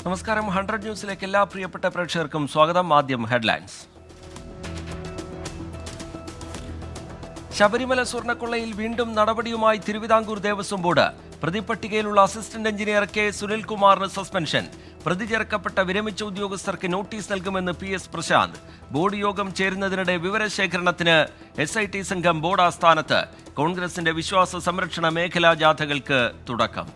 നമസ്കാരം. 100 ന്യൂസിലേക്ക് എല്ലാ പ്രിയപ്പെട്ട പ്രേക്ഷകർക്കും സ്വാഗതം. ആദ്യം ഹെഡ്ലൈൻസ്. ശബരിമല സ്വർണ്ണക്കൊള്ളയിൽ വീണ്ടും നടപടിയുമായി തിരുവിതാംകൂർ ദേവസ്വം ബോർഡ്. പ്രതിപട്ടികയിലുള്ള അസിസ്റ്റന്റ് എഞ്ചിനീയർ കെ സുനിൽകുമാറിന് സസ്പെൻഷൻ. പ്രതി ചേർക്കപ്പെട്ട വിരമിച്ച ഉദ്യോഗസ്ഥർക്ക് നോട്ടീസ് നൽകുമെന്ന് PS പ്രശാന്ത്. ബോർഡ് യോഗം ചേരുന്നതിനിടെ വിവരശേഖരണത്തിന് SIT സംഘം ബോർഡ് ആസ്ഥാനത്ത്. കോൺഗ്രസിന്റെ വിശ്വാസ സംരക്ഷണ മേഖലാ ജാഥകൾക്ക് തുടക്കം.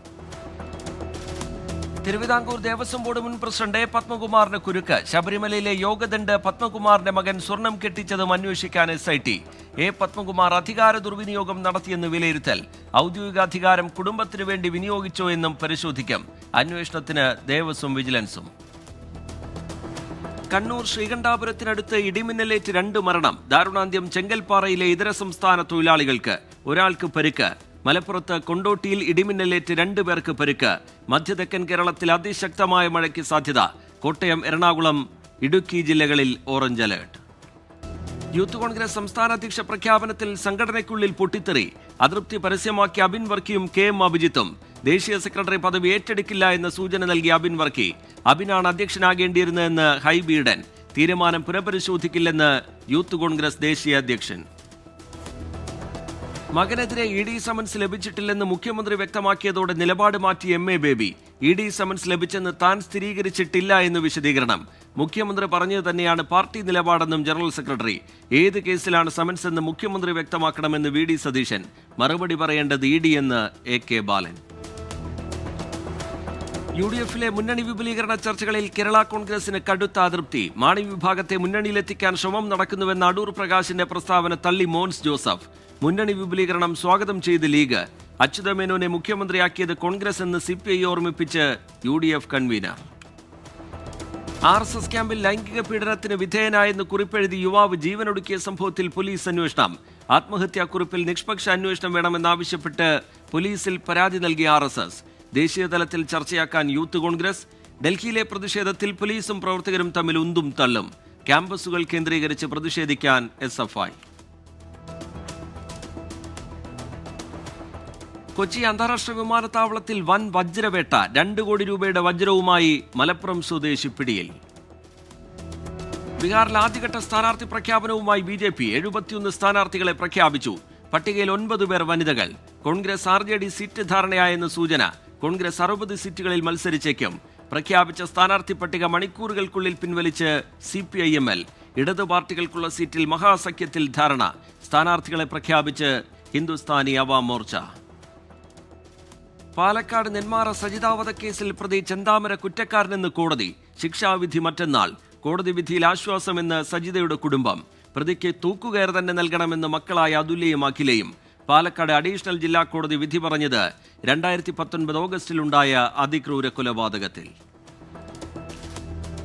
തിരുവിതാംകൂർ ദേവസ്വം ബോർഡ് മുൻ പ്രസിഡന്റ് പത്മകുമാറിന് കുരുക്ക്. ശബരിമലയിലെ യോഗദണ്ഡ് പത്മകുമാറിന്റെ മകൻ സ്വർണം കെട്ടിച്ചതും അന്വേഷിക്കാൻ SIT. പത്മകുമാർ അധികാര ദുർവിനിയോഗം നടത്തിയെന്ന് വിലയിരുത്തൽ. ഔദ്യോഗിക അധികാരം കുടുംബത്തിനു വേണ്ടി വിനിയോഗിച്ചോ എന്നും പരിശോധിക്കും. അന്വേഷണത്തിന് ദേവസ്വം വിജിലൻസും. കണ്ണൂർ ശ്രീകണ്ഠാപുരത്തിനടുത്ത് ഇടിമിന്നലേറ്റ് 2 മരണം. ദാരുണാന്ത്യം ചെങ്കൽപ്പാറയിലെ ഇതര സംസ്ഥാന തൊഴിലാളികൾക്ക്. ഒരാൾക്ക് പരിക്ക്. മലപ്പുറത്ത് കൊണ്ടോട്ടിയിൽ ഇടിമിന്നലേറ്റ് 2 പേർക്ക് പരിക്ക്. മധ്യതെക്കൻ കേരളത്തിൽ അതിശക്തമായ മഴയ്ക്ക് സാധ്യത. കോട്ടയം, എറണാകുളം, ഇടുക്കി ജില്ലകളിൽ ഓറഞ്ച് അലേർട്ട്. യൂത്ത് കോൺഗ്രസ് സംസ്ഥാന അധ്യക്ഷ പ്രഖ്യാപനത്തിൽ സംഘടനയ്ക്കുള്ളിൽ പൊട്ടിത്തെറി. അതൃപ്തി പരസ്യമാക്കിയ അബിൻ വർക്കിയും KM അഭിജിത്തും. ദേശീയ സെക്രട്ടറി പദവി ഏറ്റെടുക്കില്ല എന്ന സൂചന നൽകിയ അബിൻ വർക്കി. അബിനാണ് അധ്യക്ഷനാകേണ്ടിയിരുന്നതെന്ന് ഹൈബീഡൻ. തീരുമാനം പുനഃപരിശോധിക്കില്ലെന്ന് യൂത്ത് കോൺഗ്രസ് ദേശീയ അധ്യക്ഷൻ. മകനെതിരെ ED സമൻസ് ലഭിച്ചിട്ടില്ലെന്ന് മുഖ്യമന്ത്രി വ്യക്തമാക്കിയതോടെ നിലപാട് മാറ്റി MA ബേബി. ED സമൻസ് ലഭിച്ചെന്ന് താൻ സ്ഥിരീകരിച്ചിട്ടില്ല എന്ന് വിശദീകരണം. മുഖ്യമന്ത്രി പറഞ്ഞത് തന്നെയാണ് പാർട്ടി നിലപാടെന്നും ജനറൽ സെക്രട്ടറി. ഏത് കേസിലാണ് സമൻസ് എന്ന് മുഖ്യമന്ത്രി വ്യക്തമാക്കണമെന്ന് VD സതീശൻ. മറുപടി പറയേണ്ടത് ED എന്ന് AK ബാലൻ. UDF-ലെ മുന്നണി വിപുലീകരണ ചർച്ചകളിൽ കേരള കോൺഗ്രസിന് കടുത്ത അതൃപ്തി. മാണി വിഭാഗത്തെ മുന്നണിയിലെത്തിക്കാൻ ശ്രമം നടക്കുന്നുവെന്ന അടൂർ പ്രകാശിന്റെ പ്രസ്താവന തള്ളി മോൻസ് ജോസഫ്. മുന്നണി വിപുലീകരണം സ്വാഗതം ചെയ്ത് ലീഗ്. അച്യുതമേനോനെ മുഖ്യമന്ത്രിയാക്കിയത് കോൺഗ്രസ് എന്ന് CPI ഓർമ്മിപ്പിച്ച് UDF കൺവീനർ. RSS ക്യാമ്പിൽ ലൈംഗിക പീഡനത്തിന് വിധേയനായെന്ന് കുറിപ്പെഴുതി യുവാവ് ജീവനൊടുക്കിയ സംഭവത്തിൽ പോലീസ് അന്വേഷണം. ആത്മഹത്യാക്കുറിപ്പിൽ നിഷ്പക്ഷ അന്വേഷണം വേണമെന്നാവശ്യപ്പെട്ട് പോലീസിൽ പരാതി നൽകിയ RSS. ദേശീയതലത്തിൽ ചർച്ചയാക്കാൻ യൂത്ത് കോൺഗ്രസ്. ഡൽഹിയിലെ പ്രതിഷേധത്തിൽ പോലീസും പ്രവർത്തകരും തമ്മിൽ ഉന്തും തള്ളും. ക്യാമ്പസുകൾ കേന്ദ്രീകരിച്ച് പ്രതിഷേധിക്കാൻ SFI. കൊച്ചി അന്താരാഷ്ട്ര വിമാനത്താവളത്തിൽ വൻ വജ്രവേട്ട. 2 കോടി രൂപയുടെ വജ്രവുമായി മലപ്പുറം സ്വദേശി പിടിയിൽ. ബീഹാറിൽ ആദ്യഘട്ട സ്ഥാനാർത്ഥി പ്രഖ്യാപനവുമായി BJP. 71 സ്ഥാനാർത്ഥികളെ പ്രഖ്യാപിച്ചു. പട്ടികയിൽ 9 പേർ വനിതകൾ. കോൺഗ്രസ് RJD സീറ്റ് ധാരണയായെന്ന് സൂചന. കോൺഗ്രസ് 60 സീറ്റുകളിൽ മത്സരിച്ചേക്കും. പ്രഖ്യാപിച്ച സ്ഥാനാർത്ഥി പട്ടിക മണിക്കൂറുകൾക്കുള്ളിൽ പിൻവലിച്ച് CPIML. ഇടതു പാർട്ടികൾക്കുള്ള സീറ്റിൽ മഹാസഖ്യത്തിൽ ധാരണ. സ്ഥാനാർത്ഥികളെ പ്രഖ്യാപിച്ച് ഹിന്ദുസ്ഥാനി അവാം മോർച്ച. പാലക്കാട് നെന്മാറ സജിത വധക്കേസിൽ പ്രതി ചെന്താമര കുറ്റക്കാരനെന്ന് കോടതി. ശിക്ഷാവിധി മറ്റന്നാൾ. കോടതി വിധിയിൽ ആശ്വാസമെന്ന് സജിതയുടെ കുടുംബം. പ്രതിക്ക് തൂക്കുകയർ തന്നെ നൽകണമെന്ന് മക്കളായ അതുല്യയും അഖിലയും. പാലക്കാട് അഡീഷണൽ ജില്ലാ കോടതി വിധി പറഞ്ഞത് 2019 ഓഗസ്റ്റിലുണ്ടായ അതിക്രൂര കൊലപാതകത്തിൽ.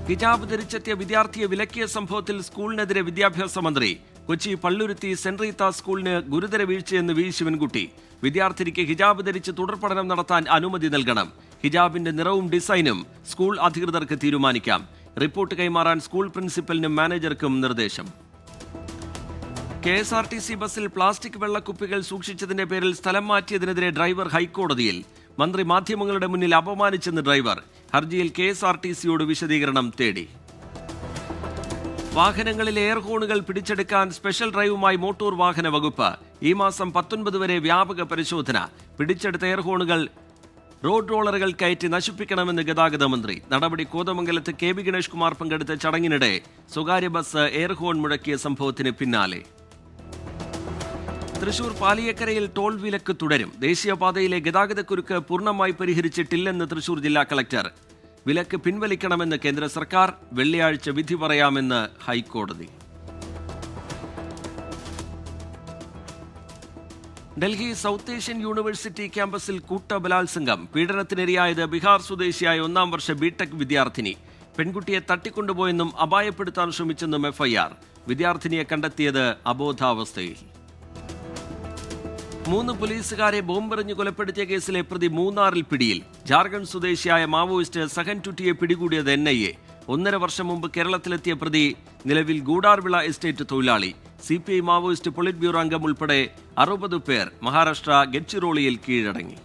ഹിജാബ് ധരിച്ചെത്തിയ വിദ്യാർത്ഥിയെ വിലക്കിയ സംഭവത്തിൽ സ്കൂളിനെതിരെ വിദ്യാഭ്യാസ മന്ത്രി. കൊച്ചി പള്ളുരുത്തി സെന്റ് റീത്ത സ്കൂളിന് ഗുരുതര വീഴ്ചയെന്ന് V ശിവൻകുട്ടി. വിദ്യാർത്ഥിനിക്ക് ഹിജാബ് ധരിച്ച് തുടർ പഠനം നടത്താൻ അനുമതി നൽകണം. ഹിജാബിന്റെ നിറവും ഡിസൈനും സ്കൂൾ അധികൃതർക്ക് തീരുമാനിക്കാം. റിപ്പോർട്ട് കൈമാറാൻ സ്കൂൾ പ്രിൻസിപ്പലിനും മാനേജർക്കും നിർദ്ദേശം. KSRTC ബസ്സിൽ പ്ലാസ്റ്റിക് വെള്ളക്കുപ്പികൾ സൂക്ഷിച്ചതിന്റെ പേരിൽ സ്ഥലം മാറ്റിയതിനെതിരെ ഡ്രൈവർ ഹൈക്കോടതിയിൽ. മന്ത്രി മാധ്യമങ്ങളുടെ മുന്നിൽ അപമാനിച്ചെന്ന് ഡ്രൈവർ. ഹർജിയിൽ KSRTCയോട് വിശദീകരണം തേടി. വാഹനങ്ങളിലെ എയർ ഹോണുകൾ പിടിച്ചെടുക്കാൻ സ്പെഷ്യൽ ഡ്രൈവുമായി മോട്ടോർ വാഹന വകുപ്പ്. ഈ മാസം 19 വരെ വ്യാപക പരിശോധന. പിടിച്ചെടുത്ത എയർ ഹോണുകൾ റോഡ് റോളറുകൾ കയറ്റി നശിപ്പിക്കണമെന്ന് ഗതാഗത മന്ത്രി. നടപടി കോതമംഗലത്ത് KB ഗണേഷ് കുമാർ പങ്കെടുത്ത ചടങ്ങിനിടെ സ്വകാര്യ ബസ് എയർ ഹോൺ മുഴക്കിയ സംഭവത്തിന് പിന്നാലെ. തൃശൂർ പാലിയക്കരയിൽ ടോൾ വിലക്ക് തുടരും. ദേശീയപാതയിലെ ഗതാഗതക്കുരുക്ക് പൂർണ്ണമായി പരിഹരിച്ചിട്ടില്ലെന്ന് തൃശൂർ ജില്ലാ കളക്ടർ. വിലക്ക് പിൻവലിക്കണമെന്ന് കേന്ദ്ര സർക്കാർ. വെള്ളിയാഴ്ച വിധി പറയാമെന്ന് ഹൈക്കോടതി. ഡൽഹി സൗത്ത് ഏഷ്യൻ യൂണിവേഴ്സിറ്റി ക്യാമ്പസിൽ കൂട്ടബലാത്സംഗം. പീഡനത്തിനിരയായത് ബീഹാർ സ്വദേശിയായ 1ാം വർഷ BTech വിദ്യാർത്ഥിനി. പെൺകുട്ടിയെ തട്ടിക്കൊണ്ടുപോയെന്നും അപായപ്പെടുത്താൻ ശ്രമിച്ചെന്നും FIR. വിദ്യാർത്ഥിനിയെ കണ്ടെത്തിയത് അബോധാവസ്ഥയിൽ. 3 പോലീസുകാരെ ബോംബെറിഞ്ഞ് കൊലപ്പെടുത്തിയ കേസിലെ പ്രതി മൂന്നാറിൽ പിടിയിൽ. ജാർഖണ്ഡ് സ്വദേശിയായ മാവോയിസ്റ്റ് സഹൻ ടുറ്റിയെ പിടികൂടിയത് NIA. 1.5 വർഷം മുമ്പ് കേരളത്തിലെത്തിയ പ്രതി നിലവിൽ ഗൂഡാർവിള എസ്റ്റേറ്റ് തൊഴിലാളി. CPI മാവോയിസ്റ്റ് പൊളിറ്റ് ബ്യൂറോ അംഗം ഉൾപ്പെടെ 60 പേർ മഹാരാഷ്ട്ര ഗഡ്ചിറോളിയിൽ കീഴടങ്ങി.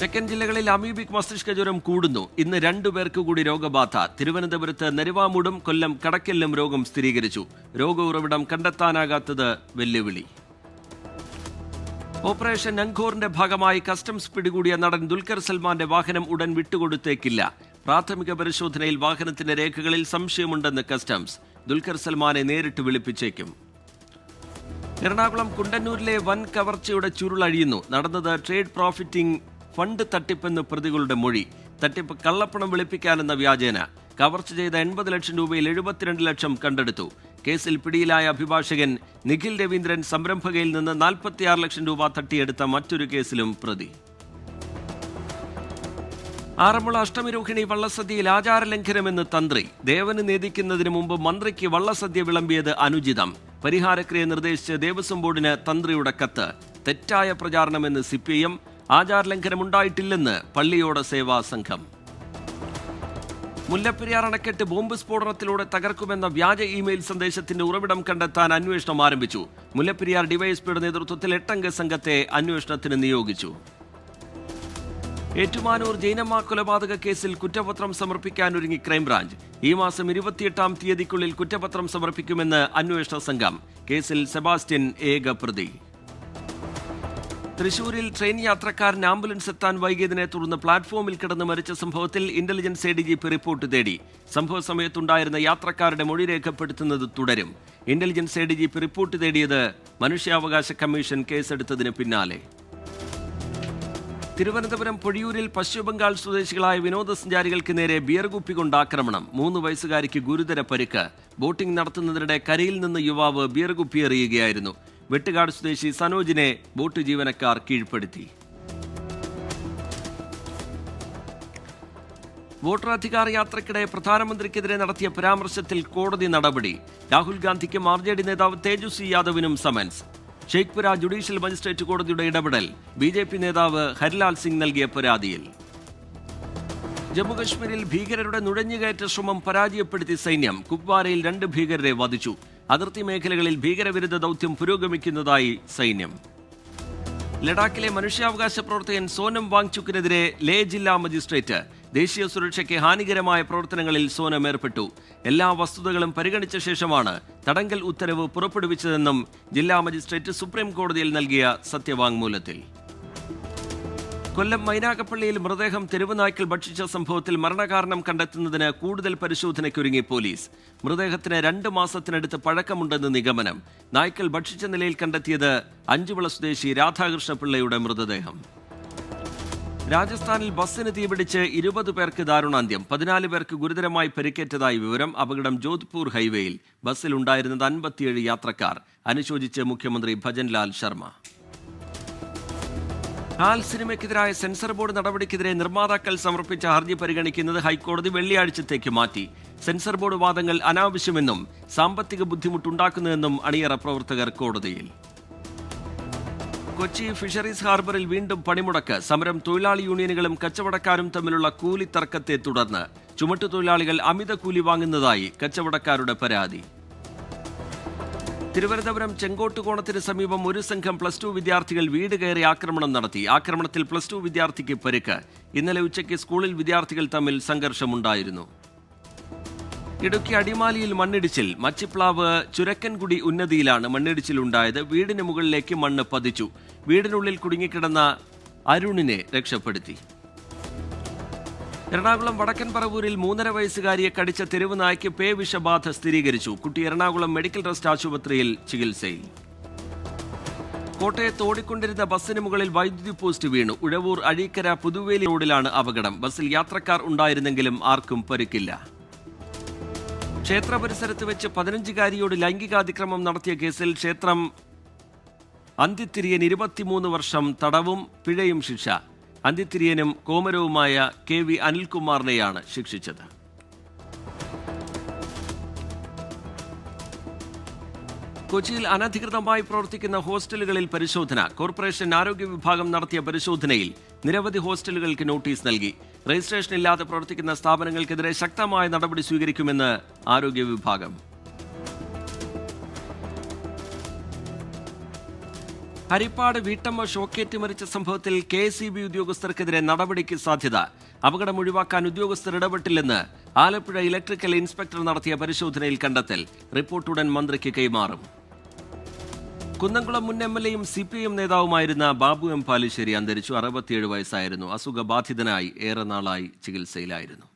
തെക്കൻ ജില്ലകളിൽ അമീബിക് മസ്തിഷ്ക ജ്വരം കൂടുന്നു. ഇന്ന് 2 പേർക്ക് കൂടി രോഗബാധ. തിരുവനന്തപുരത്ത് നെരുവാമൂടും കൊല്ലം കടക്കലിലും രോഗം സ്ഥിരീകരിച്ചു. രോഗ ഉറവിടം കണ്ടെത്താനാകാത്തത് വെല്ലുവിളി. ഓപ്പറേഷൻ അങ്കോറിന്റെ ഭാഗമായി കസ്റ്റംസ് പിടികൂടിയ നടൻ ദുൽഖർ സൽമാന്റെ വാഹനം ഉടൻ വിട്ടുകൊടുത്തേക്കില്ല. പ്രാഥമിക പരിശോധനയിൽ വാഹനത്തിന്റെ രേഖകളിൽ സംശയമുണ്ടെന്ന് കസ്റ്റംസ്. ദുൽഖർ സൽമാനെ നേരിട്ട് വിളിപ്പിച്ചേക്കും. എറണാകുളം കുണ്ടന്നൂരിലെ വൻ കവർച്ചയുടെ ചുരുളഴിയുന്നു. നടന്നത് ട്രേഡ് പ്രോഫിറ്റിംഗ് ഫണ്ട് തട്ടിപ്പെന്ന് പ്രതികളുടെ മൊഴി. തട്ടിപ്പ് കള്ളപ്പണം വെളുപ്പിക്കാനെന്ന വ്യാജേന. കവർച്ച ചെയ്ത 80 ലക്ഷം രൂപയിൽ 72 ലക്ഷം കണ്ടെടുത്തു. കേസിൽ പിടിയിലായ അഭിഭാഷകൻ നിഖിൽ രവീന്ദ്രൻ സംരംഭകയിൽ നിന്ന് 46 ലക്ഷം രൂപ തട്ടിയെടുത്ത മറ്റൊരു കേസിലും പ്രതി. ആറന്മുള അഷ്ടമിരോഹിണി വള്ളസദ്യയിൽ ആചാരലംഘനമെന്ന് തന്ത്രി. ദേവന് നേദിക്കുന്നതിന് മുമ്പ് മന്ത്രിക്ക് വള്ളസദ്യ വിളമ്പിയത് അനുചിതം. പരിഹാരക്രിയ നിർദ്ദേശിച്ച് ദേവസ്വം ബോർഡിന് തന്ത്രിയുടെ കത്ത്. തെറ്റായ പ്രചാരണമെന്ന് CPIM. ആചാരലംഘനമുണ്ടായിട്ടില്ലെന്ന് പള്ളിയോട സേവാ സംഘം. മുല്ലപ്പെരിയാർ അണക്കെട്ട് ബോംബ് സ്ഫോടനത്തിലൂടെ തകർക്കുമെന്ന വ്യാജ ഇമെയിൽ സന്ദേശത്തിന്റെ ഉറവിടം കണ്ടെത്താൻ അന്വേഷണം ആരംഭിച്ചു. മുല്ലപ്പെരിയാർ ഡിവൈഎസ്പിയുടെ നേതൃത്വത്തിൽ 8-അംഗ സംഘത്തെ അന്വേഷണത്തിന് നിയോഗിച്ചു. ഏറ്റുമാനൂർ ജൈനമ്മ കൊലപാതക കേസിൽ കുറ്റപത്രം സമർപ്പിക്കാനൊരുങ്ങി ക്രൈംബ്രാഞ്ച്. ഈ മാസം 28-ാം തീയതിക്കുള്ളിൽ കുറ്റപത്രം സമർപ്പിക്കുമെന്ന് അന്വേഷണ സംഘം. കേസിൽ സെബാസ്റ്റ്യൻ ഏക പ്രതി. തൃശൂരിൽ ട്രെയിൻ യാത്രക്കാരൻ ആംബുലൻസ് എത്താൻ വൈകിയതിനെ തുടർന്ന് പ്ലാറ്റ്ഫോമിൽ കിടന്ന് മരിച്ച സംഭവത്തിൽ ഇന്റലിജൻസ് ADGP റിപ്പോർട്ട് തേടി. സംഭവ സമയത്തുണ്ടായിരുന്ന യാത്രക്കാരുടെ മൊഴി രേഖപ്പെടുത്തുന്നത് തുടരും. ഇന്റലിജൻസ് ADGP റിപ്പോർട്ട് തേടിയത് മനുഷ്യാവകാശ കമ്മീഷൻ കേസെടുത്തതിന് പിന്നാലെ. തിരുവനന്തപുരം പൊഴിയൂരിൽ പശ്ചിമബംഗാൾ സ്വദേശികളായ വിനോദസഞ്ചാരികൾക്ക് നേരെ ബിയർ കുപ്പി കൊണ്ട് ആക്രമണം. 3 വയസ്സുകാരിക്ക് ഗുരുതര പരിക്ക്. ബോട്ടിംഗ് നടത്തുന്നതിനിടെ കരയിൽ നിന്ന് യുവാവ് ബിയർ കുപ്പി എറിയുകയായിരുന്നു. വെട്ടുകാട് സ്വദേശി സനോജിനെ ബോട്ട് ജീവനക്കാർ കീഴ്പ്പെടുത്തി. വോട്ടറാധികാർ യാത്രയ്ക്കിടെ പ്രധാനമന്ത്രിക്കെതിരെ നടത്തിയ പരാമർശത്തിൽ കോടതി നടപടി. രാഹുൽ ഗാന്ധിക്കും RJD നേതാവ് തേജസ്വി യാദവിനും സമൻസ്. ഷെയ്ഖ്പുര ജുഡീഷ്യൽ മജിസ്ട്രേറ്റ് കോടതിയുടെ ഇടപെടൽ. BJP നേതാവ് ഹരിലാൽ സിംഗ് നൽകിയ പരാതിയിൽ. ജമ്മുകശ്മീരിൽ ഭീകരരുടെ നുഴഞ്ഞുകയറ്റ ശ്രമം പരാജയപ്പെടുത്തി സൈന്യം. കുപ്വാരയിൽ 2 ഭീകരരെ വധിച്ചു. അതിർത്തി മേഖലകളിൽ ഭീകരവിരുദ്ധ ദൗത്യം പുരോഗമിക്കുന്നതായി സൈന്യം. ലഡാക്കിലെ മനുഷ്യാവകാശ പ്രവർത്തകൻ സോനം വാങ്ചുക്കിനെതിരെ ലേ ജില്ലാ മജിസ്ട്രേറ്റ്. ദേശീയ സുരക്ഷയ്ക്ക് ഹാനികരമായ പ്രവർത്തനങ്ങളിൽ സോനം ഏർപ്പെട്ടു. എല്ലാ വസ്തുതകളും പരിഗണിച്ച ശേഷമാണ് തടങ്കൽ ഉത്തരവ് പുറപ്പെടുവിച്ചതെന്നും ജില്ലാ മജിസ്ട്രേറ്റ് സുപ്രീം കോടതിയിൽ നൽകിയ സത്യവാങ്മൂലത്തിൽ. കൊല്ലം മൈനാഗപ്പള്ളിയിൽ മൃതദേഹം തെരുവ് നായ്ക്കൾ ഭക്ഷിച്ച സംഭവത്തിൽ മരണകാരണം കണ്ടെത്തുന്നതിന് കൂടുതൽ പരിശോധനയ്ക്കൊരുങ്ങി പോലീസ്. മൃതദേഹത്തിന് 2 മാസത്തിനടുത്ത് പഴക്കമുണ്ടെന്ന് നിഗമനം. നായ്ക്കൾ ഭക്ഷിച്ച നിലയിൽ കണ്ടെത്തിയത് അഞ്ചുവിള സ്വദേശി രാധാകൃഷ്ണപിള്ളയുടെ മൃതദേഹം. രാജസ്ഥാനിൽ ബസ്സിന് തീപിടിച്ച് 20 പേർക്ക് ദാരുണാന്ത്യം. 14 പേർക്ക് ഗുരുതരമായി പരിക്കേറ്റതായി വിവരം. അപകടം ജോധ്പൂർ ഹൈവേയിൽ. ബസ്സിലുണ്ടായിരുന്നത് 57 യാത്രക്കാർ. അനുശോചിച്ച് മുഖ്യമന്ത്രി ഭജൻലാൽ ശർമ്മ. ഹാൽ സിനിമയ്ക്കെതിരായ സെൻസർ ബോർഡ് നടപടിക്കെതിരെ നിർമ്മാതാക്കൾ സമർപ്പിച്ച ഹർജി പരിഗണിക്കുന്നത് ഹൈക്കോടതി വെള്ളിയാഴ്ചത്തേക്ക് മാറ്റി. സെൻസർ ബോർഡ് വാദങ്ങൾ അനാവശ്യമെന്നും സാമ്പത്തിക ബുദ്ധിമുട്ടുണ്ടാക്കുന്നുവെന്നും അണിയറ പ്രവർത്തകർ കോടതിയിൽ. കൊച്ചി ഫിഷറീസ് ഹാർബറിൽ വീണ്ടും പണിമുടക്ക്. സമരം തൊഴിലാളി യൂണിയനുകളും കച്ചവടക്കാരും തമ്മിലുള്ള കൂലി തർക്കത്തെ തുടർന്ന്. ചുമട്ടുതൊഴിലാളികൾ അമിത കൂലി വാങ്ങുന്നതായി കച്ചവടക്കാരുടെ പരാതി. തിരുവനന്തപുരം ചെങ്കോട്ടുകോണത്തിന് സമീപം ഒരു സംഘം +2 വിദ്യാർത്ഥികൾ വീട് കയറി ആക്രമണം നടത്തി. ആക്രമണത്തിൽ +2 വിദ്യാർത്ഥിക്ക് പരിക്ക്. ഇന്നലെ ഉച്ചയ്ക്ക് സ്കൂളിൽ വിദ്യാർത്ഥികൾ തമ്മിൽ സംഘർഷമുണ്ടായിരുന്നു. ഇടുക്കി അടിമാലിയിൽ മണ്ണിടിച്ചിൽ. മച്ചിപ്ലാവ് ചുരക്കൻകുടി ഉന്നതിയിലാണ് മണ്ണിടിച്ചിലുണ്ടായത്. വീടിന് മുകളിലേക്ക് മണ്ണ് പതിച്ചു. വീടിനുള്ളിൽ കുടുങ്ങിക്കിടന്ന അരുണിനെ രക്ഷപ്പെടുത്തി. എറണാകുളം വടക്കൻ പറവൂരിൽ 3.5 വയസ്സുകാരിയെ കടിച്ച തെരുവ് നായ്ക്ക് പേവിഷബാധ സ്ഥിരീകരിച്ചു. കുട്ടി എറണാകുളം മെഡിക്കൽ ട്രസ്റ്റ് ആശുപത്രിയിൽ ചികിത്സയിൽ. കോട്ടയത്ത് ഓടിക്കൊണ്ടിരുന്ന ബസ്സിന് മുകളിൽ വൈദ്യുതി പോസ്റ്റ് വീണു. ഉഴവൂർ അഴീക്കര പുതുവേലി റോഡിലാണ് അപകടം. ബസ്സിൽ യാത്രക്കാർ ഉണ്ടായിരുന്നെങ്കിലും ആർക്കും പരിക്കില്ല. ക്ഷേത്ര പരിസരത്ത് വെച്ച് 15-കാരിയോട് ലൈംഗികാതിക്രമം നടത്തിയ കേസിൽ ക്ഷേത്രം അന്തിത്തിരിയൻ 23 വർഷം തടവും പിഴയും ശിക്ഷ. അന്തിത്തിരിയനും കോമരവുമായ KV അനിൽകുമാറിനെയാണ് ശിക്ഷിച്ചത്. കൊച്ചിയിൽ അനധികൃതമായി പ്രവർത്തിക്കുന്ന ഹോസ്റ്റലുകളിൽ പരിശോധന. കോർപ്പറേഷൻ ആരോഗ്യ വിഭാഗം നടത്തിയ പരിശോധനയിൽ നിരവധി ഹോസ്റ്റലുകൾക്ക് നോട്ടീസ് നൽകി. രജിസ്ട്രേഷനില്ലാതെ പ്രവർത്തിക്കുന്ന സ്ഥാപനങ്ങൾക്കെതിരെ ശക്തമായ നടപടി സ്വീകരിക്കുമെന്ന് ആരോഗ്യ വിഭാഗം. ഹരിപ്പാട് വീട്ടമ്മ ഷോക്കേറ്റ് മരിച്ച സംഭവത്തിൽ KSEB ഉദ്യോഗസ്ഥർക്കെതിരെ നടപടിക്ക് സാധ്യത. അപകടം ഒഴിവാക്കാൻ ഉദ്യോഗസ്ഥർ ഇടപെട്ടില്ലെന്ന് ആലപ്പുഴ ഇലക്ട്രിക്കൽ ഇൻസ്പെക്ടർ നടത്തിയ പരിശോധനയിൽ കണ്ടെത്തൽ. റിപ്പോർട്ട് ഉടൻ മന്ത്രിക്ക് കൈമാറും. കുന്നംകുളം മുൻ MLA-യും CPIM നേതാവുമായിരുന്ന ബാബു M. പാലിശ്ശേരി അന്തരിച്ചു. 67 വയസ്സായിരുന്നു. അസുഖബാധിതനായി ഏറെ നാളായി ചികിത്സയിലായിരുന്നു.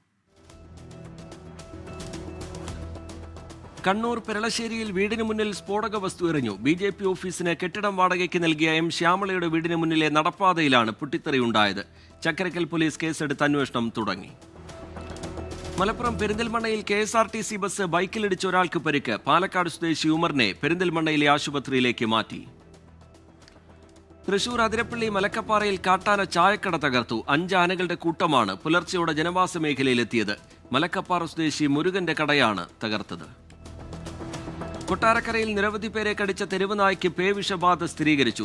കണ്ണൂർ പെരളശ്ശേരിയിൽ വീടിന് മുന്നിൽ സ്ഫോടക വസ്തു എറിഞ്ഞു. BJP ഓഫീസിന് കെട്ടിടം വാടകയ്ക്ക് നൽകിയ M. ശ്യാമളയുടെ വീടിന് മുന്നിലെ നടപ്പാതയിലാണ് പൊട്ടിത്തെറിയുണ്ടായത്. ചക്കരക്കൽ പോലീസ് കേസെടുത്ത് അന്വേഷണം തുടങ്ങി. മലപ്പുറം പെരിന്തൽമണ്ണയിൽ KSRTC ബസ് ബൈക്കിലിടിച്ച് ഒരാൾക്ക് പരിക്ക്. പാലക്കാട് സ്വദേശി ഉമറിനെ പെരിന്തൽമണ്ണയിലെ ആശുപത്രിയിലേക്ക് മാറ്റി. തൃശൂർ അതിരപ്പള്ളി മലക്കപ്പാറയിൽ കാട്ടാന ചായക്കട തകർത്തു. 5 ആനകളുടെ കൂട്ടമാണ് പുലർച്ചെയോടെ ജനവാസ മേഖലയിലെത്തിയത്. മലക്കപ്പാറ സ്വദേശി മുരുകന്റെ കടയാണ് തകർത്തത്. കൊട്ടാരക്കരയിൽ നിരവധി പേരെ കടിച്ച തെരുവ് നായ്ക്ക് പേവിഷബാധ സ്ഥിരീകരിച്ചു.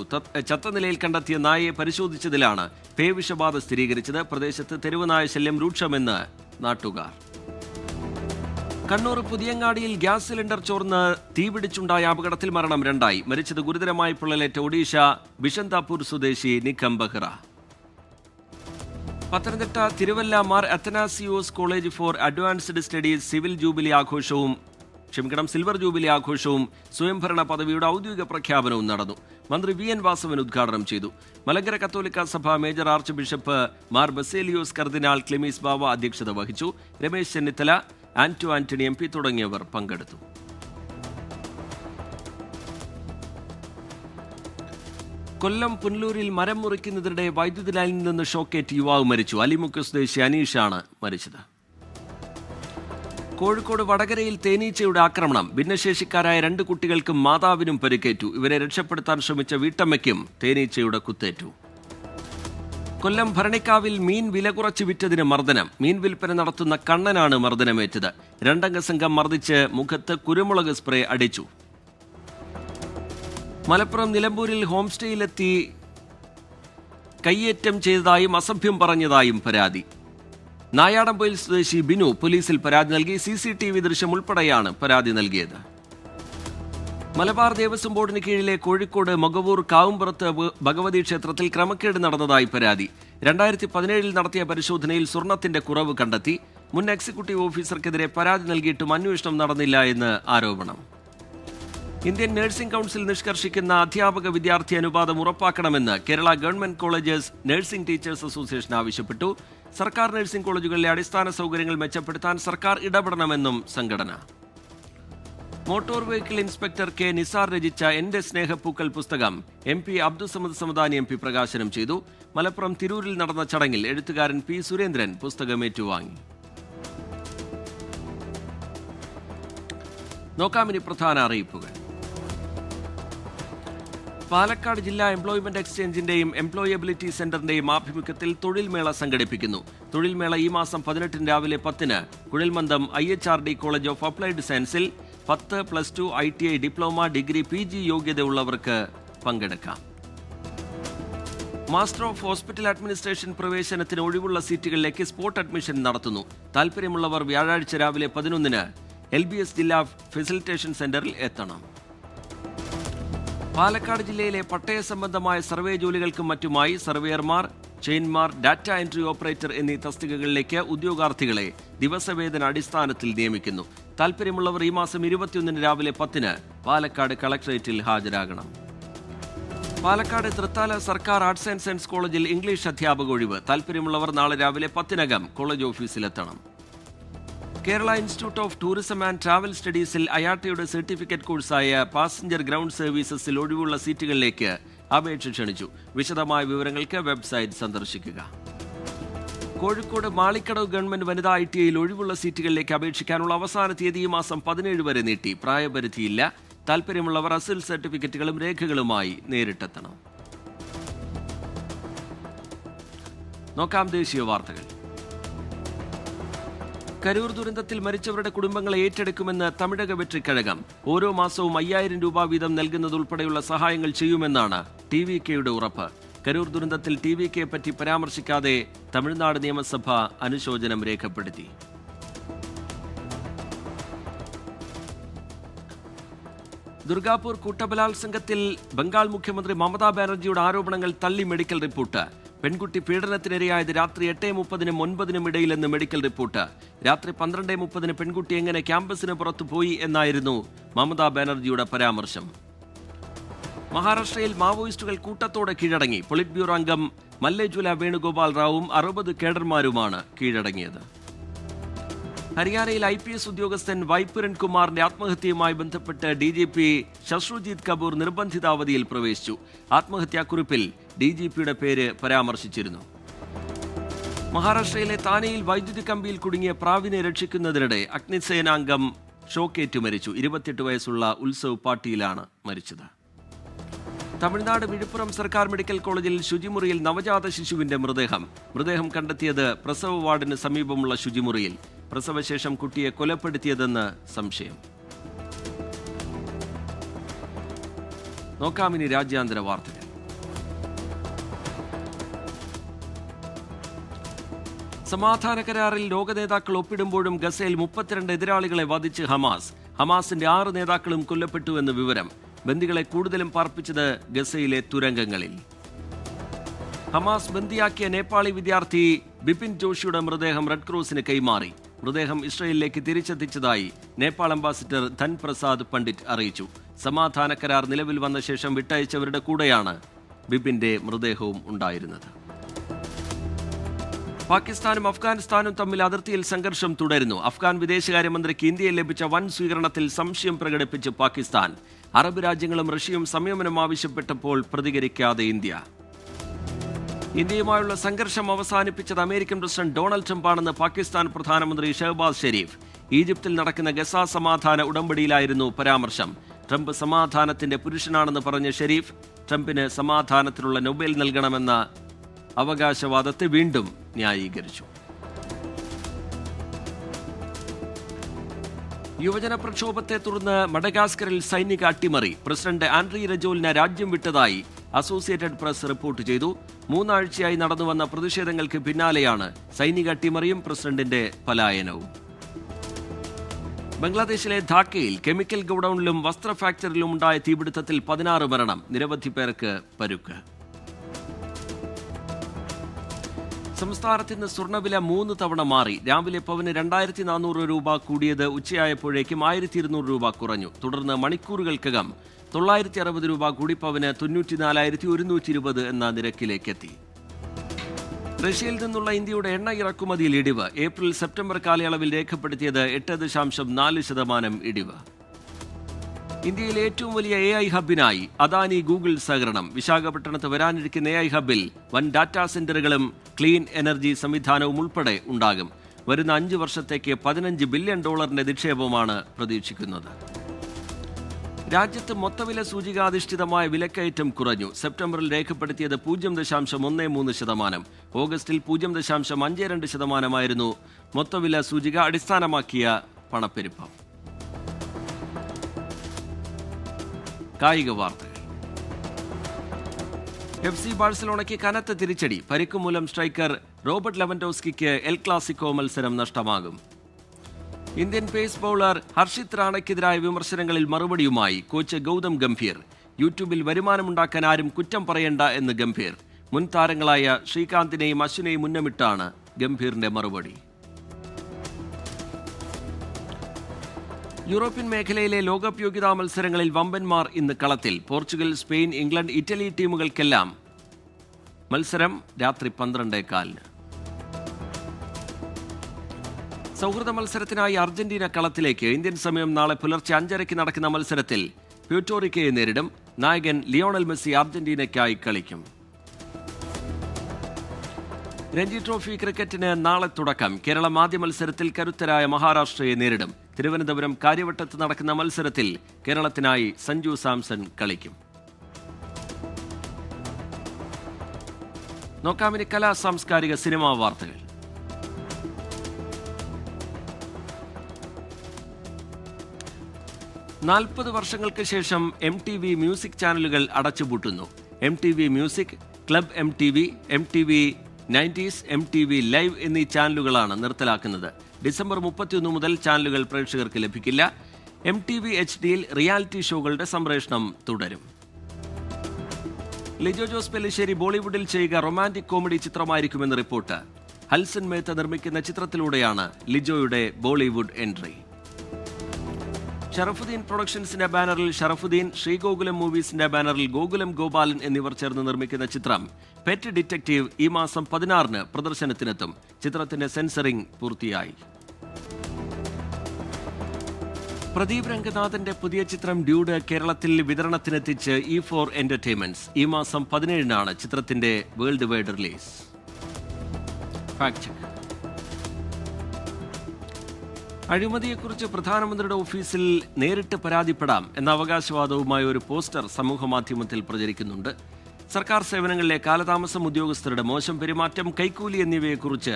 ചത്ത നിലയിൽ കണ്ടെത്തിയ നായയെ പരിശോധിച്ചതിലാണ് പേവിഷബാധ സ്ഥിരീകരിച്ചത്. പ്രദേശത്ത് തെരുവ് നായ ശല്യം രൂക്ഷമെന്ന് നാട്ടുകാർ. കണ്ണൂർ പുതിയങ്ങാടിയിൽ ഗ്യാസ് സിലിണ്ടർ ചോർന്ന് തീപിടിച്ചുണ്ടായ അപകടത്തിൽ മരണം 2. മരിച്ചത് ഗുരുതരമായി പൊള്ളലേറ്റ ഒഡീഷ ബിഷന്താപൂർ സ്വദേശി Nikham Behera. Pathanamthitta Thiruvalla Mar Athanasios college for advanced studies silver jubilee ആഘോഷവും സ്വയംഭരണ പദവിയുടെ ഔദ്യോഗിക പ്രഖ്യാപനവും നടന്നു. മന്ത്രി VN വാസവൻ ഉദ്ഘാടനം ചെയ്തു. മലങ്കര കത്തോലിക്ക സഭ major archbishop Mar Baselios കർദിനാൾ ക്ലെമീസ് ബാവ അധ്യക്ഷത വഹിച്ചു. രമേശ് ചെന്നിത്തല, ആന്റണി MP തുടങ്ങിയവർ പങ്കെടുത്തു. കൊല്ലം പുനലൂരിൽ മരം മുറിക്കുന്നതിനിടെ വൈദ്യുതി ലൈനിൽ നിന്ന് ഷോക്കേറ്റ് യുവാവ് മരിച്ചു. അലിമുക്ക് സ്വദേശി അനീഷാണ് മരിച്ചത്. കോഴിക്കോട് വടകരയിൽ തേനീച്ചയുടെ ആക്രമണം. ഭിന്നശേഷിക്കാരായ 2 കുട്ടികൾക്കും മാതാവിനും പരിക്കേറ്റു. ഇവരെ രക്ഷപ്പെടുത്താൻ ശ്രമിച്ച വീട്ടമ്മയ്ക്കും തേനീച്ചയുടെ കുത്തേറ്റു. കൊല്ലം ഭരണിക്കാവിൽ മീൻ വില കുറച്ച് വിറ്റതിന് മർദ്ദനം. മീൻ വിൽപ്പന നടത്തുന്ന കണ്ണനാണ് മർദ്ദനമേറ്റത്. 2 അംഗ സംഘം മർദ്ദിച്ച് മുഖത്ത് കുരുമുളക് സ്പ്രേ അടിച്ചു. മലപ്പുറം നിലമ്പൂരിൽ ഹോം സ്റ്റേയിലെത്തി കയ്യേറ്റം ചെയ്തതായും അസഭ്യം പറഞ്ഞതായും പരാതി. നായാടംപൊയിൽ സ്വദേശി ബിനു പോലീസിൽ പരാതി നൽകി. CCTV ദൃശ്യം ഉൾപ്പെടെയാണ് പരാതി നൽകിയത്. മലബാർ ദേവസ്വം ബോർഡിന് കീഴിലെ കോഴിക്കോട് മൊകവൂർ കാവുംപുറത്ത് ഭഗവതി ക്ഷേത്രത്തിൽ ക്രമക്കേട് നടന്നതായി പരാതി. 2017 നടത്തിയ പരിശോധനയിൽ സ്വർണത്തിന്റെ കുറവ് കണ്ടെത്തി. മുൻ എക്സിക്യൂട്ടീവ് ഓഫീസർക്കെതിരെ പരാതി നൽകിയിട്ടും അന്വേഷണം നടന്നില്ല എന്ന് ആരോപണം. ഇന്ത്യൻ നഴ്സിംഗ് കൗൺസിൽ നിഷ്കർഷിക്കുന്ന അധ്യാപക വിദ്യാർത്ഥി അനുപാതം ഉറപ്പാക്കണമെന്ന് Kerala government colleges nursing teachers association ആവശ്യപ്പെട്ടു. സർക്കാർ നഴ്സിംഗ് കോളേജുകളിലെ അടിസ്ഥാന സൗകര്യങ്ങൾ മെച്ചപ്പെടുത്താൻ സർക്കാർ ഇടപെടണമെന്നും സംഘടന. Motor vehicle inspector K. Nisar രചിച്ച എന്റെ സ്നേഹപ്പൂക്കൾ പുസ്തകം MP അബ്ദുസമദ് സമദാനി MP പ്രകാശനം ചെയ്തു. മലപ്പുറം തിരൂരിൽ നടന്ന ചടങ്ങിൽ എഴുത്തുകാരൻ P. സുരേന്ദ്രൻ പുസ്തകം ഏറ്റുവാങ്ങി. നോക്കാമിനി പ്രധാന അറിയിപ്പുകൾ. പാലക്കാട് ജില്ലാ എംപ്ലോയ്മെന്റ് എക്സ്ചേഞ്ചിന്റെയും എംപ്ലോയബിലിറ്റി സെന്ററിന്റെയും ആഭിമുഖ്യത്തിൽ തൊഴിൽ മേള സംഘടിപ്പിക്കുന്നു. തൊഴിൽ മേള ഈ മാസം 18 രാവിലെ 10 കുഴൽമന്ദം IHRD കോളേജ് ഓഫ് അപ്ലൈഡ് സയൻസിൽ 10, +2, ITI, ഡിപ്ലോമ, ഡിഗ്രി, PG യോഗ്യതയുള്ളവർക്ക് പങ്കെടുക്കാം. മാസ്റ്റർ ഓഫ് ഹോസ്പിറ്റൽ അഡ്മിനിസ്ട്രേഷൻ പ്രവേശനത്തിന് ഒഴിവുള്ള സീറ്റുകളിലേക്ക് സ്പോട്ട് അഡ്മിഷൻ നടത്തുന്നു. താൽപ്പര്യമുള്ളവർ വ്യാഴാഴ്ച രാവിലെ 11 LBS ജില്ലാ ഫെസിലിറ്റേഷൻ സെന്ററിൽ എത്തണം. പാലക്കാട് ജില്ലയിലെ പട്ടയ സംബന്ധമായ സർവേ ജോലികൾക്കും മറ്റുമായി സർവേയർമാർ, ചെയിൻമാർ, ഡാറ്റ എൻട്രി ഓപ്പറേറ്റർ എന്നീ തസ്തികകളിലേക്ക് ഉദ്യോഗാർത്ഥികളെ ദിവസവേതന അടിസ്ഥാനത്തിൽ നിയമിക്കുന്നു. താൽപ്പര്യമുള്ളവർ ഈ മാസം 21 രാവിലെ 10 പാലക്കാട് കളക്ടറേറ്റിൽ ഹാജരാകണം. പാലക്കാട് തൃത്താല സർക്കാർ ആർട്സ് ആൻഡ് സയൻസ് കോളേജിൽ ഇംഗ്ലീഷ് അധ്യാപക ഒഴിവ്. താൽപ്പര്യമുള്ളവർ നാളെ രാവിലെ 10 കോളേജ് ഓഫീസിലെത്തണം. Kerala institute of tourism and travel സ്റ്റഡീസിൽ IRTയുടെ സർട്ടിഫിക്കറ്റ് കോഴ്സായ പാസഞ്ചർ ഗ്രൗണ്ട് സർവീസസിൽ ഒഴിവുള്ള സീറ്റുകളിലേക്ക് അപേക്ഷ ക്ഷണിച്ചു. വിശദമായ വിവരങ്ങൾക്ക് വെബ്സൈറ്റ് സന്ദർശിക്കുക. കോഴിക്കോട് മാളിക്കടവ് ഗവൺമെന്റ് വനിതാ ITIയിൽ ഒഴിവുള്ള സീറ്റുകളിലേക്ക് അപേക്ഷിക്കാനുള്ള അവസാന തീയതി ഈ മാസം 17 വരെ നീട്ടി. പ്രായപരിധിയില്ല. താൽപ്പര്യമുള്ളവർ അസിൽ സർട്ടിഫിക്കറ്റുകളും രേഖകളുമായി നേരിട്ടെത്തണം. നോക്കാം ദേശീയ വാർത്തകൾ. കരൂർ ദുരന്തത്തിൽ മരിച്ചവരുടെ കുടുംബങ്ങളെ ഏറ്റെടുക്കുമെന്ന് തമിഴക വെട്രിക്കഴകം. ഓരോ മാസവും 5000 രൂപ വീതം നൽകുന്നതുൾപ്പെടെയുള്ള സഹായങ്ങൾ ചെയ്യുമെന്നാണ് TVKയുടെ ഉറപ്പ്. കരൂർ ദുരന്തത്തിൽ TVKയെ പറ്റി പരാമർശിക്കാതെ തമിഴ്നാട് നിയമസഭ അനുശോചനം രേഖപ്പെടുത്തി. ദുർഗാപൂർ കൂട്ടബലാത്സംഗത്തിൽ ബംഗാൾ മുഖ്യമന്ത്രി മമതാ ബാനർജിയുടെ ആരോപണങ്ങൾ തള്ളി മെഡിക്കൽ റിപ്പോർട്ട്. പെൺകുട്ടി പീഡനത്തിനിരയായത് രാത്രി 8:30-നും 9:00-നും ഇടയിലെന്ന് മെഡിക്കൽ റിപ്പോർട്ട്. രാത്രി 12:30-ന് പെൺകുട്ടി എങ്ങനെ ക്യാമ്പസിന് പുറത്തു പോയി എന്നായിരുന്നു മമതാ ബാനർജിയുടെ പരാമർശം. മഹാരാഷ്ട്രയിൽ മാവോയിസ്റ്റുകൾ കൂട്ടത്തോടെ കീഴടങ്ങി. പൊളിറ്റ് ബ്യൂറോ അംഗം മല്ലേജുല വേണുഗോപാൽ റാവുവും 60 കേഡർമാരുമാണ് കീഴടങ്ങിയത്. ഹരിയാനയിൽ IPS ഉദ്യോഗസ്ഥൻ വൈപുരൻ കുമാറിന്റെ ആത്മഹത്യയുമായി ബന്ധപ്പെട്ട് DGP ശശ്രുജിത് കപൂർ നിർബന്ധിതാവധിയിൽ പ്രവേശിച്ചു. ആത്മഹത്യാക്കുറിപ്പിൽ DGPയുടെ പേര് പരാമർശിച്ചിരുന്നു. മഹാരാഷ്ട്രയിലെ താനെയിൽ വൈദ്യുതി കമ്പിയിൽ കുടുങ്ങിയ പ്രാവിനെ രക്ഷിക്കുന്നതിനിടെ അഗ്നിസേനാംഗം ഷോക്കേറ്റു മരിച്ചു. 28 വയസ്സുള്ള ഉത്സവ് പാട്ടീലാണ് മരിച്ചത്. തമിഴ്നാട് വിഴുപ്പുറം സർക്കാർ മെഡിക്കൽ കോളേജിൽ ശുചിമുറിയിൽ നവജാത ശിശുവിന്റെ മൃതദേഹം കണ്ടെത്തിയത് പ്രസവ വാർഡിന് സമീപമുള്ള ശുചിമുറിയിൽ. പ്രസവശേഷം കുട്ടിയെ കൊലപ്പെടുത്തിയതെന്ന് സംശയം. നോക്കാമിനി രാജ്യാന്തര വാർത്തകൾ. സമാധാന കരാറിൽ ലോക നേതാക്കൾ ഒപ്പിടുമ്പോഴും ഗസയിൽ 32 എതിരാളികളെ വധിച്ച് ഹമാസിന്റെ 6 നേതാക്കളും കൊല്ലപ്പെട്ടുവെന്ന് വിവരം. ബന്ദികളെ കൂടുതലും പാർപ്പിച്ചത് ഗസയിലെ തുരങ്കങ്ങളിൽ. ഹമാസ് ബന്ദിയാക്കിയ നേപ്പാളി വിദ്യാർത്ഥി ബിപിൻ ജോഷിയുടെ മൃതദേഹം റെഡ് ക്രോസിന് കൈമാറി. മൃതദേഹം ഇസ്രയേലിലേക്ക് തിരിച്ചെത്തിച്ചതായി നേപ്പാൾ അംബാസിഡർ ധൻപ്രസാദ് പണ്ഡിറ്റ് അറിയിച്ചു. സമാധാന കരാർ നിലവിൽ വന്ന ശേഷം വിട്ടയച്ചവരുടെ കൂടെയാണ് ബിപിന്റെ മൃതദേഹവും ഉണ്ടായിരുന്നത്. പാകിസ്ഥാനും അഫ്ഗാനിസ്ഥാനും തമ്മിൽ അതിർത്തിയിൽ സംഘർഷം തുടരുന്നു. അഫ്ഗാൻ വിദേശകാര്യമന്ത്രിക്ക് ഇന്ത്യയിൽ ലഭിച്ച വൻ സ്വീകരണത്തിൽ സംശയം പ്രകടിപ്പിച്ച് പാകിസ്ഥാൻ. അറബ് രാജ്യങ്ങളും റഷ്യയും സംയമനം ആവശ്യപ്പെട്ടപ്പോൾ പ്രതികരിക്കാതെ ഇന്ത്യയുമായുള്ള സംഘർഷം അവസാനിപ്പിച്ചത് അമേരിക്കൻ പ്രസിഡന്റ് ഡൊണാൾഡ് ട്രംപാണെന്ന് പാകിസ്ഥാൻ പ്രധാനമന്ത്രി ഷഹബാസ് ഷെരീഫ്. ഈജിപ്തിൽ നടക്കുന്ന ഗസ സമാധാന ഉടമ്പടിയിലായിരുന്നു പരാമർശം. ട്രംപ് സമാധാനത്തിന്റെ പുരുഷനാണെന്ന് പറഞ്ഞ ഷെരീഫ് ട്രംപിന് സമാധാനത്തിനുള്ള നൊബേൽ നൽകണമെന്ന അവകാശവാദത്തെ വീണ്ടും ന്യായീകരിച്ചു. യുവജന പ്രക്ഷോഭത്തെ തുടർന്ന് മഡഗാസ്കറിൽ സൈനിക അട്ടിമറി. പ്രസിഡന്റ് ആൻഡ്രി രജോലിനെ രാജ്യം വിട്ടതായി അസോസിയേറ്റഡ് പ്രസ് റിപ്പോർട്ട് ചെയ്തു. 3 ആഴ്ചയായി നടന്നുവന്ന പ്രതിഷേധങ്ങൾക്ക് പിന്നാലെയാണ് സൈനിക അട്ടിമറിയും പ്രസിഡന്റിന്റെ പലായനവും. ബംഗ്ലാദേശിലെ ധാക്കയിൽ കെമിക്കൽ ഗോഡൌണിലും വസ്ത്ര ഫാക്ടറിയിലും ഉണ്ടായ തീപിടുത്തത്തിൽ 16 മരണം, നിരവധി പേർക്ക് പരുക്ക്. സംസ്ഥാനത്ത് ഇന്ന് സ്വർണ്ണവില 3 തവണ മാറി. രാവിലെ പവന് 2400 രൂപ കൂടിയത് ഉച്ചയായപ്പോഴേക്കും 1200 രൂപ കുറഞ്ഞു. തുടർന്ന് മണിക്കൂറുകൾക്കകം 960 രൂപ കൂടി പവന് 94,120 എന്ന നിരക്കിലേക്കെത്തി. റഷ്യയിൽ നിന്നുള്ള ഇന്ത്യയുടെ എണ്ണ ഇറക്കുമതിയിൽ ഇടിവ്. ഏപ്രിൽ സെപ്റ്റംബർ കാലയളവിൽ രേഖപ്പെടുത്തിയത് 8.4% ഇടിവ്. ഇന്ത്യയിലെ ഏറ്റവും വലിയ AI ഹബിനായി അദാനി ഗൂഗിൾ സഹകരണം. വിശാഖപട്ടണത്ത് വരാനിരിക്കുന്ന AI ഹബിൽ വൻ ഡാറ്റാ സെന്ററുകളും ക്ലീൻ എനർജി സംവിധാനവും ഉൾപ്പെടെ ഉണ്ടാകും. വരുന്ന 5 വർഷത്തേക്ക് $15 ബില്യൺ നിക്ഷേപമാണ് പ്രതീക്ഷിക്കുന്നത്. രാജ്യത്ത് മൊത്തവില സൂചികാധിഷ്ഠിതമായ വിലക്കയറ്റം കുറഞ്ഞു. സെപ്റ്റംബറിൽ രേഖപ്പെടുത്തിയത് 0.13%. ഓഗസ്റ്റിൽ 0.52% മൊത്തവില സൂചിക അടിസ്ഥാനമാക്കിയ പണപ്പെരുപ്പം. കായിക വാർത്തകൾ. FC ബാഴ്സലോണയ്ക്ക് കനത്ത തിരിച്ചടി. പരിക്ക് മൂലം സ്ട്രൈക്കർ റോബർട്ട് ലെവൻഡോസ്കിക്ക് എൽ ക്ലാസിക്കോ മത്സരം നഷ്ടമാകും. ഇന്ത്യൻ പേസ് ബൗളർ ഹർഷിത് റാണയ്ക്കെതിരായ വിമർശനങ്ങളിൽ മറുപടിയുമായി കോച്ച് ഗൗതം ഗംഭീർ. യൂട്യൂബിൽ വരുമാനമുണ്ടാക്കാൻ ആരും കുറ്റം പറയേണ്ട എന്ന് ഗംഭീർ. മുൻ താരങ്ങളായ ശ്രീകാന്തിനെയും അശ്വിനെയും മുന്നമിട്ടാണ് ഗംഭീറിന്റെ മറുപടി. യൂറോപ്യൻ മേഖലയിലെ ലോകകപ്പ് യോഗ്യതാ മത്സരങ്ങളിൽ വമ്പന്മാർ ഇന്ന് കളത്തിൽ. പോർച്ചുഗൽ, സ്പെയിൻ, ഇംഗ്ലണ്ട്, ഇറ്റലി ടീമുകൾക്കെല്ലാം മത്സരം രാത്രി 12:15. സൗഹൃദ മത്സരത്തിനായി അർജന്റീന കളത്തിലേക്ക്. ഇന്ത്യൻ സമയം നാളെ പുലർച്ചെ 5:30 നടക്കുന്ന മത്സരത്തിൽ പ്യൂർട്ടോറിക്കയെ നേരിടും. നായകൻ ലിയോണൽ മെസ്സി അർജന്റീനയ്ക്കായി കളിക്കും. രഞ്ജി ട്രോഫി ക്രിക്കറ്റിന് നാളെ തുടക്കം. കേരളം ആദ്യ മത്സരത്തിൽ കരുത്തരായ മഹാരാഷ്ട്രയെ നേരിടും. തിരുവനന്തപുരം കാര്യവട്ടത്ത് നടക്കുന്ന മത്സരത്തിൽ കേരളത്തിനായി സഞ്ജു സാംസൺ കളിക്കും. നോക്കാമിനി കലാ സാംസ്കാരിക സിനിമാ വാർത്തകൾ. നാൽപ്പത് വർഷങ്ങൾക്ക് ശേഷം MTV മ്യൂസിക് ചാനലുകൾ അടച്ചുപൂട്ടുന്നു. MTV music, club MTV, MTV 90s, MTV live എന്നീ ചാനലുകളാണ് നിർത്തലാക്കുന്നത്. ഡിസംബർ 31 മുതൽ ചാനലുകൾ പ്രേക്ഷകർക്ക് ലഭിക്കില്ല. MTV HD-യിൽ റിയാലിറ്റി ഷോകളുടെ സംപ്രേഷണം തുടരും. ലിജോ ജോസ് പെല്ലിശ്ശേരി ബോളിവുഡിൽ ചെയ്യുക റൊമാന്റിക് കോമഡി ചിത്രമായിരിക്കുമെന്ന് റിപ്പോർട്ട്. ഹൽസൻ മേത്ത നിർമ്മിക്കുന്ന ചിത്രത്തിലൂടെയാണ് ലിജോയുടെ ബോളിവുഡ് എൻട്രി. ഷറഫുദ്ദീൻ പ്രൊഡക്ഷൻസിന്റെ ബാനറിൽ ഷറഫുദ്ദീൻ, ശ്രീഗോകുലം മൂവീസിന്റെ ബാനറിൽ ഗോകുലം ഗോപാലൻ എന്നിവർ ചേർന്ന് നിർമ്മിക്കുന്ന ചിത്രം പെറ്റ് ഡിറ്റക്റ്റീവ് ഈ മാസം 16-ന് പ്രദർശനത്തിനെത്തും. ചിത്രത്തിന്റെ സെൻസറിംഗ് പൂർത്തിയായി. പ്രദീപ് രംഗനാഥന്റെ പുതിയ ചിത്രം ഡ്യൂഡ് കേരളത്തിൽ വിതരണത്തിനെത്തിച്ച് E4 എന്റർടൈൻമെന്റ്സ്. ഈ മാസം 17-നാണ് ചിത്രത്തിന്റെ വേൾഡ് വൈഡ് റിലീസ്. അഴിമതിയെക്കുറിച്ച് പ്രധാനമന്ത്രിയുടെ ഓഫീസിൽ നേരിട്ട് പരാതിപ്പെടാം എന്ന അവകാശവാദവുമായി ഒരു പോസ്റ്റർ സമൂഹമാധ്യമത്തിൽ പ്രചരിക്കുന്നുണ്ട്. സർക്കാർ സേവനങ്ങളിലെ കാലതാമസം, ഉദ്യോഗസ്ഥരുടെ മോശം പെരുമാറ്റം, കൈക്കൂലി എന്നിവയെക്കുറിച്ച്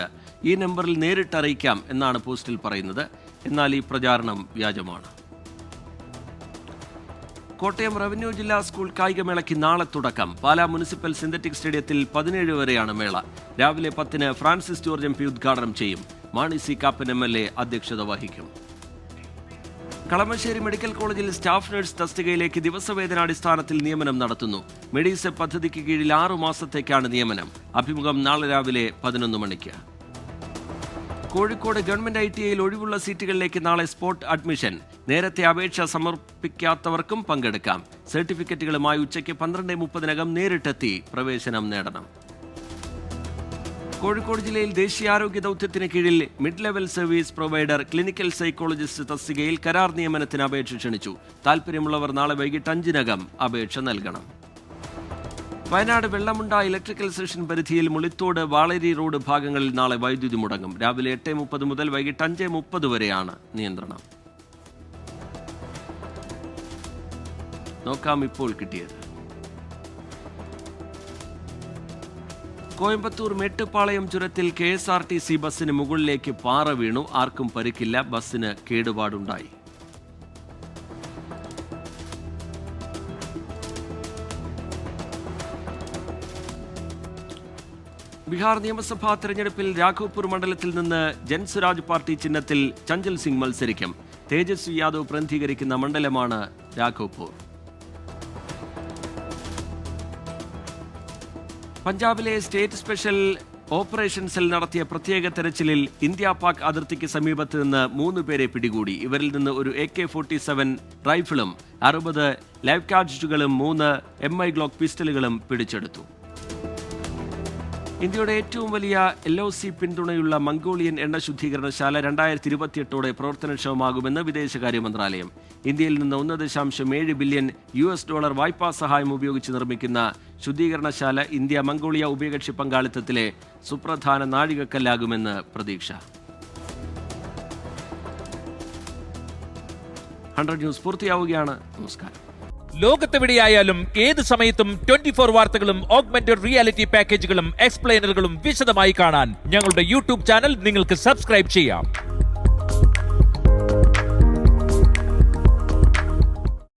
ഈ നമ്പറിൽ നേരിട്ട് അറിയിക്കാം എന്നാണ് പോസ്റ്റിൽ പറയുന്നത്. എന്നാൽ ഈ പ്രചാരണം വ്യാജമാണ്. കോട്ടയം റവന്യൂ ജില്ലാ സ്കൂൾ കായികമേളയ്ക്ക് നാളെ തുടക്കം. പാലാ മുനിസിപ്പൽ സിന്തറ്റിക് സ്റ്റേഡിയത്തിൽ 17 വരെയാണ് മേള. രാവിലെ 10-ന് ഫ്രാൻസിസ് ജോർജ് MP ഉദ്ഘാടനം ചെയ്യും. മാണി സി കാപ്പൻ MLA അധ്യക്ഷത വഹിക്കും. കളമശ്ശേരി മെഡിക്കൽ കോളേജിൽ സ്റ്റാഫ് നഴ്സ് തസ്തികയിലേക്ക് ദിവസവേതനാടിസ്ഥാനത്തിൽ നിയമനം നടത്തുന്നു. മെഡിസെപ് പദ്ധതിക്ക് കീഴിൽ 6 മാസത്തേക്കാണ് നിയമനം. അഭിമുഖം നാളെ രാവിലെ 11 മണിക്ക്. കോഴിക്കോട് ഗവൺമെന്റ് ITIയിൽ ഒഴിവുള്ള സീറ്റുകളിലേക്ക് നാളെ സ്പോട്ട് അഡ്മിഷൻ. നേരത്തെ അപേക്ഷ സമർപ്പിക്കാത്തവർക്കും പങ്കെടുക്കാം. സർട്ടിഫിക്കറ്റുകളുമായി ഉച്ചയ്ക്ക് 12:30-നകം നേരിട്ടെത്തി പ്രവേശനം നേടണം. കോഴിക്കോട് ജില്ലയിൽ ദേശീയാരോഗ്യ ദൗത്യത്തിന് കീഴിൽ mid level service provider clinical psychologist തസ്തികയിൽ കരാർ നിയമനത്തിന് അപേക്ഷ ക്ഷണിച്ചു. താൽപ്പര്യമുള്ളവർ നാളെ വൈകിട്ട് 5-നകം അപേക്ഷ നൽകണം. വയനാട് വെള്ളമുണ്ട ഇലക്ട്രിക്കൽ സ്റ്റേഷൻ പരിധിയിൽ മുളിത്തോട് വാളേരി റോഡ് ഭാഗങ്ങളിൽ നാളെ വൈദ്യുതി മുടങ്ങും. രാവിലെ 8:30 മുതൽ വൈകിട്ട് 5:30 വരെയാണ് നിയന്ത്രണം. നോക്കാം ഇപ്പോൾ കിട്ടിയത്. കോയമ്പത്തൂർ മേട്ടുപ്പാളയം ചുരത്തിൽ KSRTC ബസ്സിന് മുകളിലേക്ക് പാറ വീണു. ആർക്കും പരിക്കില്ല. ബസ്സിന് കേടുപാടുണ്ടായി. ബീഹാർ നിയമസഭാ തെരഞ്ഞെടുപ്പിൽ രാഘോപൂർ മണ്ഡലത്തിൽ നിന്ന് ജൻസുരാജ് പാർട്ടി ചിഹ്നത്തിൽ ചഞ്ചൽ സിംഗ് മത്സരിക്കും. തേജസ്വി യാദവ് പ്രതിനിധീകരിക്കുന്ന മണ്ഡലമാണ് രാഘോപൂർ. പഞ്ചാബിലെ സ്റ്റേറ്റ് സ്പെഷ്യൽ ഓപ്പറേഷൻ സെൽ നടത്തിയ പ്രത്യേക തെരച്ചിലിൽ ഇന്ത്യ-പാക് അതിർത്തിക്ക് സമീപത്ത് നിന്ന് 3 പേരെ പിടികൂടി. ഇവരിൽ നിന്ന് ഒരു AK-47 റൈഫിളും 60 ലൈവ് കാർട്രിഡ്ജുകളും 3 MI ഗ്ലോക്ക് പിസ്റ്റലുകളും പിടിച്ചെടുത്തു. ഇന്ത്യയുടെ ഏറ്റവും വലിയ LOC പിന്തുണയുള്ള മംഗോളിയൻ എണ്ണ ശുദ്ധീകരണശാല 2028-ഓടെ പ്രവർത്തനക്ഷമമാകുമെന്ന് വിദേശകാര്യ മന്ത്രാലയം. ഇന്ത്യയിൽ നിന്ന് $1.7 ബില്യൺ വായ്പാ സഹായം ഉപയോഗിച്ച് നിർമ്മിക്കുന്ന ശുദ്ധീകരണശാല ഇന്ത്യ മംഗോളിയ ഉഭയകക്ഷി പങ്കാളിത്തത്തിലെ സുപ്രധാന നാഴികക്കല്ലാകുമെന്ന് പ്രതീക്ഷ. 100 ന്യൂസ് പൂർത്തിയാവുകയാണ്. നമസ്കാരം. ലോകത്തെവിടെയായാലും ഏത് സമയത്തും 24 വാർത്തകളും ഓഗ്മെന്റഡ് റിയാലിറ്റി പാക്കേജുകളും എക്സ്പ്ലെയിനറുകളും വിശദമായി കാണാൻ ഞങ്ങളുടെ YouTube ചാനൽ നിങ്ങൾക്ക് സബ്സ്ക്രൈബ് ചെയ്യാം.